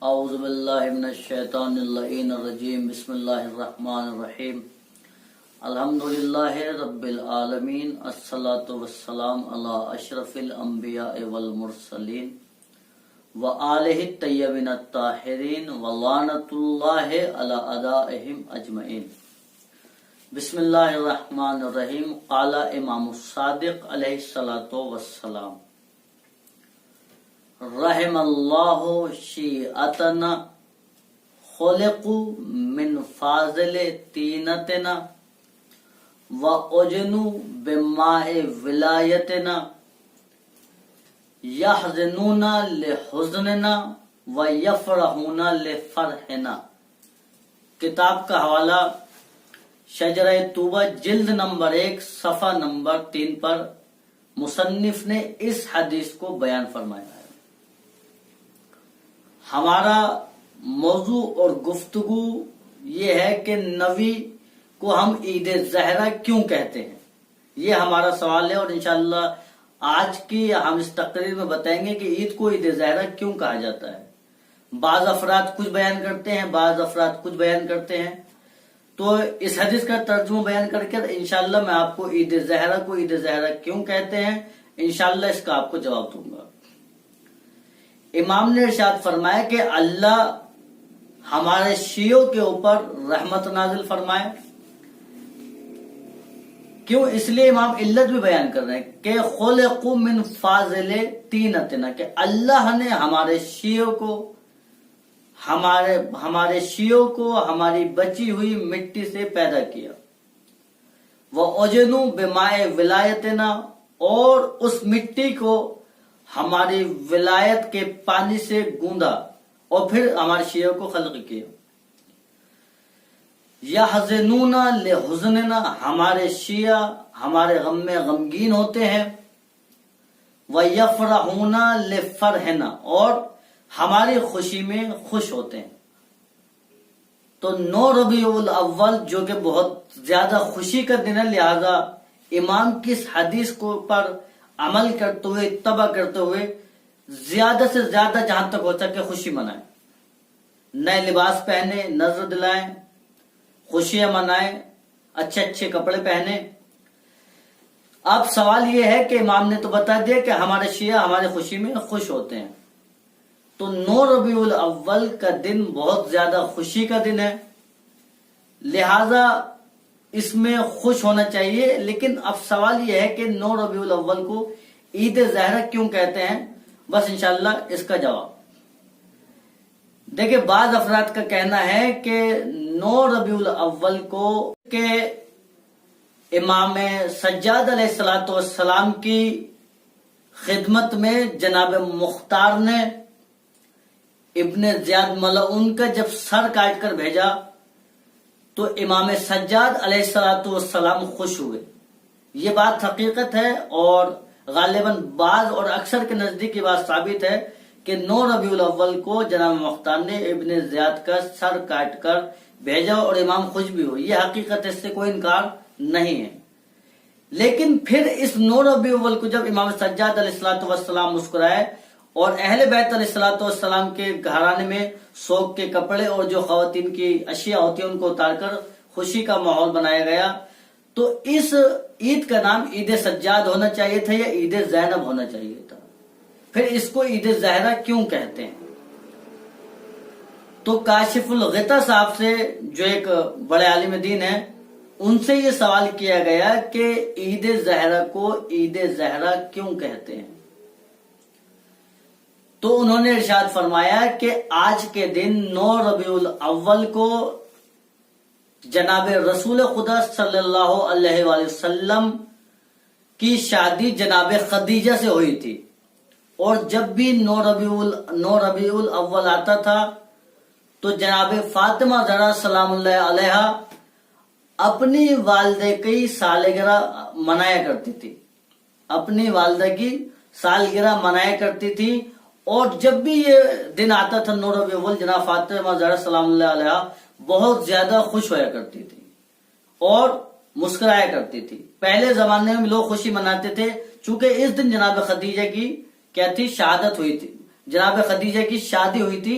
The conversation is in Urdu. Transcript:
اعوذ باللہ من الشیطان اللعین الرجیم بسم اللہ الرحمن الرحیم الحمدللہ رب العالمین الصلاۃ والسلام علی اشرف الانبیاء والمرسلین وآلہ الطیبین الطاہرین ولعنۃ اللہ علی اعدائہم اجمعین۔ بسم اللہ الرحمن الرحیم۔ قال امام الصادق علیہ الصلاۃ والسلام: رحم اللہ شیعتنا خلقوا من فاضل طینتنا واجنوا بماء ولایتنا یحزنون لحزننا ویفرحون لفرحنا۔ کتاب کا حوالہ شجرہ توبہ جلد نمبر 1 صفحہ نمبر 3 پر مصنف نے اس حدیث کو بیان فرمایا ہے۔ ہمارا موضوع اور گفتگو یہ ہے کہ نبی کو ہم عید زہرہ کیوں کہتے ہیں، یہ ہمارا سوال ہے، اور انشاءاللہ آج کی ہم اس تقریر میں بتائیں گے کہ عید کو عید زہرہ کیوں کہا جاتا ہے۔ بعض افراد کچھ بیان کرتے ہیں، بعض افراد کچھ بیان کرتے ہیں، تو اس حدیث کا ترجمہ بیان کر کے انشاءاللہ میں آپ کو عید زہرہ کیوں کہتے ہیں انشاءاللہ اس کا آپ کو جواب دوں گا۔ امام نے ارشاد فرمایا کہ اللہ ہمارے شیعوں کے اوپر رحمت نازل فرمائے۔ کیوں؟ اس لیے امام علت بھی بیان کر رہے ہیں کہ خلقوا من فاضل طینتنا، کہ اللہ نے ہمارے شیعوں کو ہماری بچی ہوئی مٹی سے پیدا کیا۔ وَأُجْنُوا بِمَاءِ وِلَایَتِنَا، اور اس مٹی کو ہماری ولایت کے پانی سے گوندا اور پھر ہمارے شیعوں کو خلق کیا۔ یحزنون لحزننا، ہمارے شیعہ ہمارے غم میں غمگین ہوتے ہیں۔ وَيَفْرَحُونَ لِفَرْحِنَا، اور ہماری خوشی میں خوش ہوتے ہیں۔ تو 9 ربیع الاول جو کہ بہت زیادہ خوشی کا دن ہے، لہذا امام کی اس حدیث کو پر عمل کرتے ہوئے، اتباع کرتے ہوئے زیادہ سے زیادہ جہاں تک ہو سکے خوشی منائیں، نئے لباس پہنے، نظر دلائیں، خوشیاں منائیں، اچھے اچھے کپڑے پہنے۔ اب سوال یہ ہے کہ امام نے تو بتا دیا کہ ہمارے شیعہ ہماری خوشی میں خوش ہوتے ہیں، تو 9 ربیع الاول کا دن بہت زیادہ خوشی کا دن ہے، لہذا اس میں خوش ہونا چاہیے۔ لیکن اب سوال یہ ہے کہ 9 ربیع الاول کو عید زہرہ کیوں کہتے ہیں، بس انشاءاللہ اس کا جواب دیکھیں۔ بعض افراد کا کہنا ہے کہ 9 ربیع الاول کو کہ امام سجاد علیہ السلام کی خدمت میں جناب مختار نے ابن زیاد ملعون کا جب سر کاٹ کر بھیجا تو امام سجاد علیہ السلام خوش ہوئے۔ یہ بات حقیقت ہے، اور غالباً بعض اور اکثر کے نزدیک یہ بات ثابت ہے کہ 9 ربیع الاول کو جناب مختار نے ابن زیاد کا سر کاٹ کر بھیجا اور امام خوش بھی ہوئے۔ یہ حقیقت ہے، اس سے کوئی انکار نہیں ہے۔ لیکن پھر اس 9 ربیع الاول کو جب امام سجاد علیہ السلام مسکرائے اور اہل بیت علیہ السلام کے گھرانے میں سوگ کے کپڑے اور جو خواتین کی اشیاء ہوتی ہیں ان کو اتار کر خوشی کا ماحول بنایا گیا، تو اس عید کا نام عید سجاد ہونا چاہیے تھا یا عید زینب ہونا چاہیے تھا؟ پھر اس کو عید زہرہ کیوں کہتے ہیں؟ تو کاشف الغطا صاحب سے جو ایک بڑے عالم دین ہیں، ان سے یہ سوال کیا گیا کہ عید زہرہ کو عید زہرہ کیوں کہتے ہیں، تو انہوں نے ارشاد فرمایا کہ آج کے دن 9 ربیع الاول کو جناب رسول خدا صلی اللہ علیہ وآلہ وسلم کی شادی جناب خدیجہ سے ہوئی تھی، اور جب بھی 9 ربیع الاول آتا تھا تو جناب فاطمہ زہرا سلام اللہ علیہا اپنی والدہ کی سالگرہ منایا کرتی تھی، اپنی والدہ کی سالگرہ منایا کرتی تھی، اور جب بھی یہ دن آتا تھا 9 ربیع الاول، جناب فاطمہ زہرا سلام اللہ علیہا بہت زیادہ خوش ہویا کرتی تھی اور مسکرایا کرتی تھی۔ پہلے زمانے میں لوگ خوشی مناتے تھے چونکہ اس دن جناب خدیجہ کی کیا تھی؟ شہادت ہوئی تھی، جناب خدیجہ کی شادی ہوئی تھی